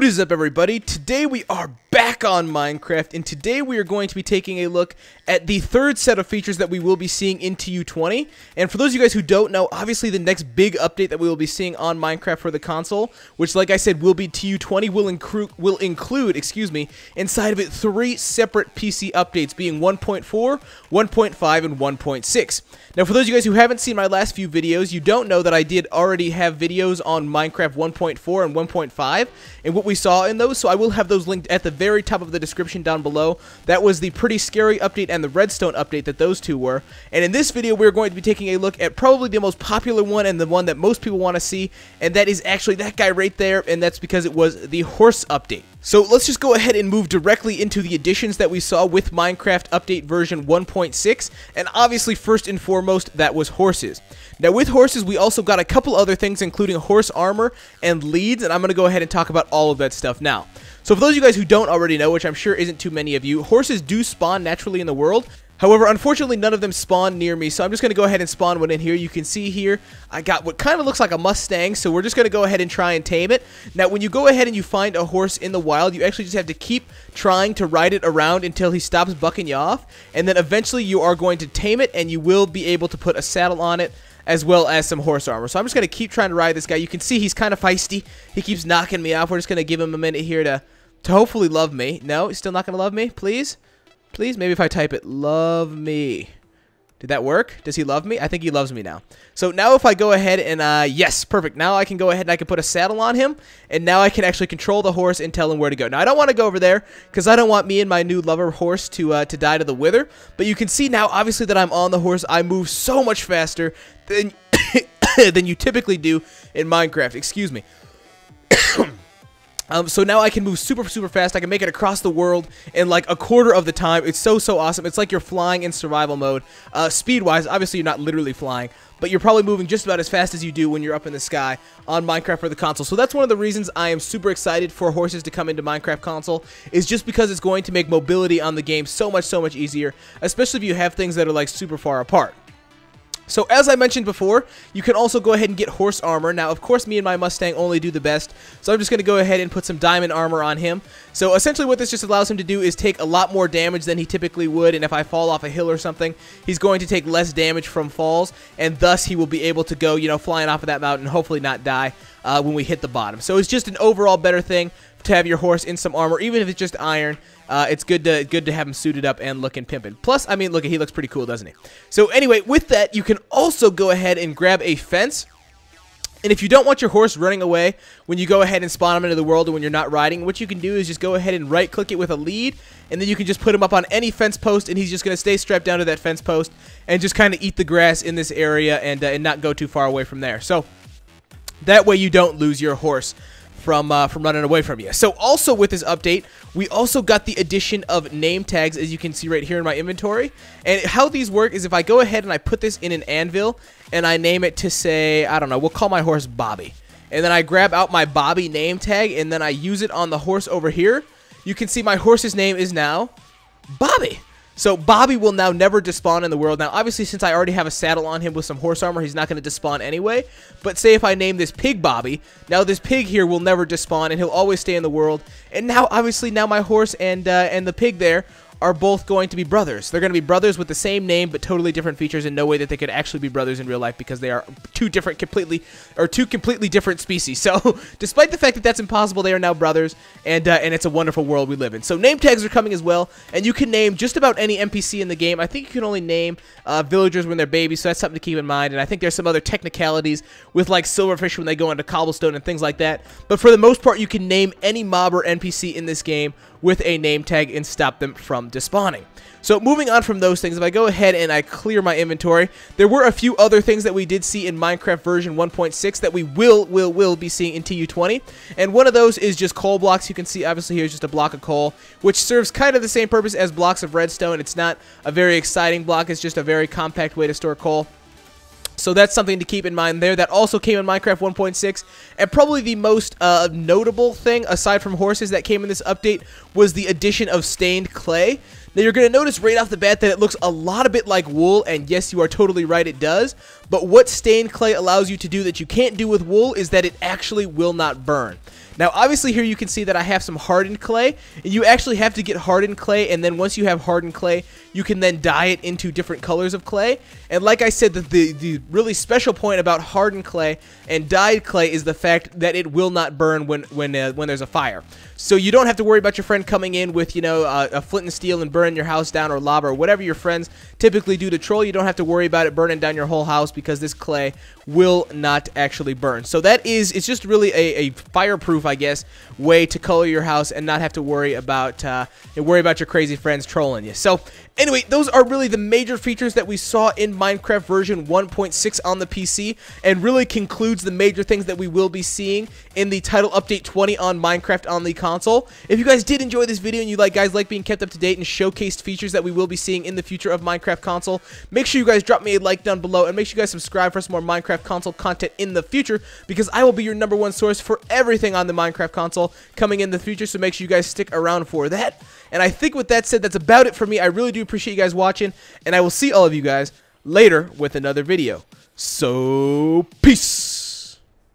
What is up, everybody? Today we are back on Minecraft, and today we are going to be taking a look at the third set of features that we will be seeing in TU20. And for those of you guys who don't know, obviously the next big update that we will be seeing on Minecraft for the console, which like I said will be TU20, will include, inside of it 3 separate PC updates, being 1.4, 1.5, and 1.6. Now for those of you guys who haven't seen my last few videos, you don't know that I did already have videos on Minecraft 1.4 and 1.5 and what we saw in those, so I will have those linked at the very top of the description down below. That was the Pretty Scary update and the Redstone update that those two were. And in this video, we're going to be taking a look at probably the most popular one and the one that most people want to see, and that is actually that guy right there, and that's because it was the horse update. So let's just go ahead and move directly into the additions that we saw with Minecraft update version 1.6, and obviously first and foremost, that was horses. Now with horses, we also got a couple other things, including horse armor and leads, and I'm going to go ahead and talk about all of that stuff now. So for those of you guys who don't already know, which I'm sure isn't too many of you, horses do spawn naturally in the world. However, unfortunately, none of them spawn near me, so I'm just going to go ahead and spawn one in here. You can see here, I got what kind of looks like a Mustang, so we're just going to go ahead and try and tame it. Now, when you go ahead and you find a horse in the wild, you actually just have to keep trying to ride it around until he stops bucking you off, and then eventually you are going to tame it, and you will be able to put a saddle on it, as well as some horse armor. So I'm just going to keep trying to ride this guy. You can see he's kind of feisty. He keeps knocking me off. We're just going to give him a minute here to hopefully love me. No, he's still not going to love me? Please? Please? Maybe if I type it, love me. Did that work? Does he love me? I think he loves me now. So now if I go ahead and, yes, perfect. Now I can go ahead and I can put a saddle on him, and now I can actually control the horse and tell him where to go. Now I don't want to go over there, because I don't want me and my new lover horse to die to the wither. But you can see now, obviously, that I'm on the horse. I move so much faster than, than you typically do in Minecraft. Excuse me. So now I can move super fast. I can make it across the world in like a quarter of the time. It's so awesome. It's like you're flying in survival mode. Speed-wise, obviously you're not literally flying, but you're probably moving just about as fast as you do when you're up in the sky on Minecraft for the console. So that's one of the reasons I am super excited for horses to come into Minecraft console, is just because it's going to make mobility on the game so much easier, especially if you have things that are like super far apart. So as I mentioned before, you can also go ahead and get horse armor. Now, of course, me and my Mustang only do the best, so I'm just going to go ahead and put some diamond armor on him. So essentially what this just allows him to do is take a lot more damage than he typically would, and if I fall off a hill or something, he's going to take less damage from falls, and thus he will be able to go, you know, flying off of that mountain and hopefully not die when we hit the bottom. So it's just an overall better thing to have your horse in some armor, even if it's just iron. It's good to have him suited up and looking pimpin'. Plus, I mean, look, he looks pretty cool, doesn't he? So anyway, with that, you can also go ahead and grab a fence. And if you don't want your horse running away when you go ahead and spawn him into the world or when you're not riding, what you can do is just go ahead and right-click it with a lead, and then you can just put him up on any fence post, and he's just going to stay strapped down to that fence post and just kind of eat the grass in this area and not go too far away from there. So that way you don't lose your horse from running away from you. So also with this update, we also got the addition of name tags, as you can see right here in my inventory. And how these work is if I go ahead and I put this in an anvil and I name it to, say, I don't know, we'll call my horse Bobby. And then I grab out my Bobby name tag and then I use it on the horse over here. You can see my horse's name is now Bobby. So Bobby will now never despawn in the world. Now, obviously, since I already have a saddle on him with some horse armor, he's not going to despawn anyway. But say if I name this pig Bobby, now this pig here will never despawn, and he'll always stay in the world. And now, obviously, now my horse and the pig there are both going to be brothers. They're going to be brothers with the same name, but totally different features, and no way that they could actually be brothers in real life because they are two completely different species. So, despite the fact that that's impossible, they are now brothers, and it's a wonderful world we live in. So, name tags are coming as well, and you can name just about any NPC in the game. I think you can only name villagers when they're babies, so that's something to keep in mind, and I think there's some other technicalities with, like, silverfish when they go into cobblestone and things like that. But for the most part, you can name any mob or NPC in this game with a name tag and stop them from despawning. So moving on from those things, if I go ahead and I clear my inventory, there were a few other things that we did see in Minecraft version 1.6 that we will be seeing in TU20, and one of those is just coal blocks. You can see obviously here's just a block of coal, which serves kind of the same purpose as blocks of redstone. It's not a very exciting block, it's just a very compact way to store coal. So that's something to keep in mind there. That also came in Minecraft 1.6, and probably the most notable thing, aside from horses, that came in this update was the addition of stained clay. Now you're going to notice right off the bat that it looks a lot a bit like wool, and yes, you are totally right, it does. But what stained clay allows you to do that you can't do with wool is that it actually will not burn. Now, obviously here you can see that I have some hardened clay, and you actually have to get hardened clay, and then once you have hardened clay, you can then dye it into different colors of clay. And like I said, the really special point about hardened clay and dyed clay is the fact that it will not burn when there's a fire. So you don't have to worry about your friend coming in with, you know, a flint and steel and burning your house down, or lava, or whatever your friends typically do to troll. You don't have to worry about it burning down your whole house, because this clay will not actually burn. So it's just really a fireproof, I guess, way to color your house and not have to worry about your crazy friends trolling you. So anyway, those are really the major features that we saw in Minecraft version 1.6 on the PC, and really concludes the major things that we will be seeing in the title update 20 on Minecraft on the console. If you guys did enjoy this video and you guys like being kept up to date and showcased features that we will be seeing in the future of Minecraft console, make sure you guys drop me a like down below, and make sure you guys subscribe for some more Minecraft console content in the future, because I will be your #1 source for everything on the Minecraft console coming in the future. So make sure you guys stick around for that. And I think with that said, that's about it for me. I really do appreciate you guys watching, and I will see all of you guys later with another video. So, peace!